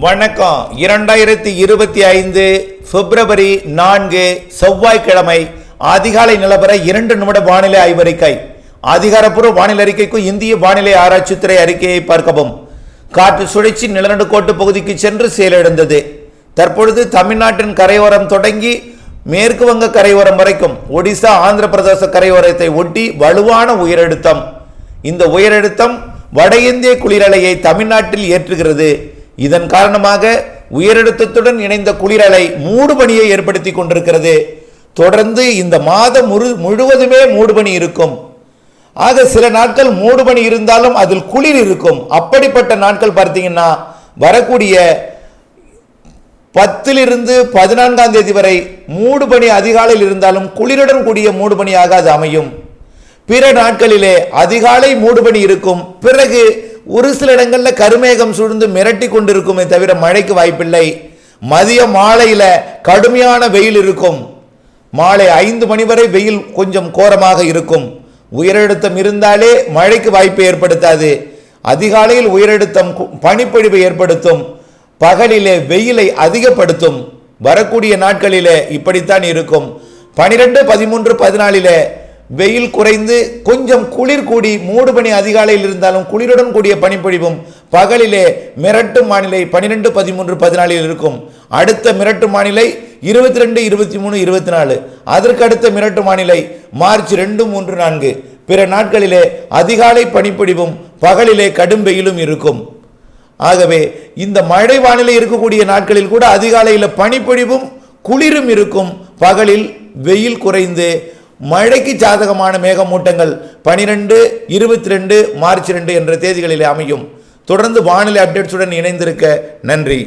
வணக்கம். 2025 பிப்ரவரி 4 செவ்வாய்க்கிழமை அதிகாலை நிலவர 2 நிமிட வானிலை ஆய்வறிக்கை. அதிகாரப்பூர்வ வானிலை அறிக்கைக்கு இந்திய வானிலை ஆராய்ச்சித்துறை அறிக்கையை பார்க்கவும். காற்று சுழற்சி நிலநடுக்கோட்டு பகுதிக்கு சென்று செயலிழந்தது. தற்பொழுது தமிழ்நாட்டின் கரையோரம் தொடங்கி மேற்கு வங்க கரையோரம் வரைக்கும் ஒடிசா ஆந்திர பிரதேச கரையோரத்தை ஒட்டி வலுவான உயரழுத்தம். இந்த உயரழுத்தம் வட இந்திய குளிரலையை தமிழ்நாட்டில் ஏற்றுகிறது. இதன் காரணமாக உயரழுத்தத்துடன் இணைந்த குளிரலை மூடுபனியை ஏற்படுத்தி கொண்டிருக்கிறது. தொடர்ந்து இந்த மாதம் முழுவதுமே மூடுபனி இருக்கும். ஆக சில நாட்கள் மூடுபனி இருந்தாலும் அதில் குளிர் இருக்கும். அப்படிப்பட்ட நாட்கள் பார்த்தீங்கன்னா வரக்கூடிய 10 to 14 வரை மூடுபனி அதிகாலையில் இருந்தாலும் குளிருடன் கூடிய மூடுபனியாக அது அமையும். பிற நாட்களிலே அதிகாலை மூடுபனி இருக்கும். பிறகு ஒரு சில இடங்களில் கருமேகம் சூழ்ந்து மிரட்டி கொண்டிருக்குமே தவிர மழைக்கு வாய்ப்பில்லை. மதிய மாலையில கடுமையான வெயில் இருக்கும். மாலை 5 மணி வரை வெயில் கொஞ்சம் கோரமாக இருக்கும். உயரழுத்தம் இருந்தாலே மழைக்கு வாய்ப்பை ஏற்படுத்தாது. அதிகாலையில் உயரழுத்தம் பனிப்பொழிவை ஏற்படுத்தும். பகலிலே வெயிலை அதிகப்படுத்தும். வரக்கூடிய நாட்களிலே இப்படித்தான் இருக்கும். 12, 13, 14 வெயில் குறைந்து கொஞ்சம் குளிர் கூடி மூடுபனி அதிகாலையில் இருந்தாலும் குளிருடன் கூடிய பனிப்பொழிவும் பகலிலே மிரட்டும் வானிலை 12, 13, 14 இருக்கும். அடுத்த மிரட்டும் வானிலை 22, 23, 24. அதற்கு அடுத்த மிரட்டும் வானிலை மார்ச் 2, 3, 4. பிற நாட்களிலே அதிகாலை பனிப்பொழிவும் பகலிலே கடும் வெயிலும் இருக்கும். ஆகவே இந்த மழை வானிலை இருக்கக்கூடிய நாட்களில் கூட அதிகாலையில் பனிப்பொழிவும் குளிரும் இருக்கும். பகலில் வெயில் குறைந்து மழைக்கு சாதகமான மேகமூட்டங்கள் 12, 22, மார்ச் 2 என்ற தேதிகளில் அமையும். தொடர்ந்து வானிலை அப்டேட்ஸுடன் இணைந்திருக்க நன்றி.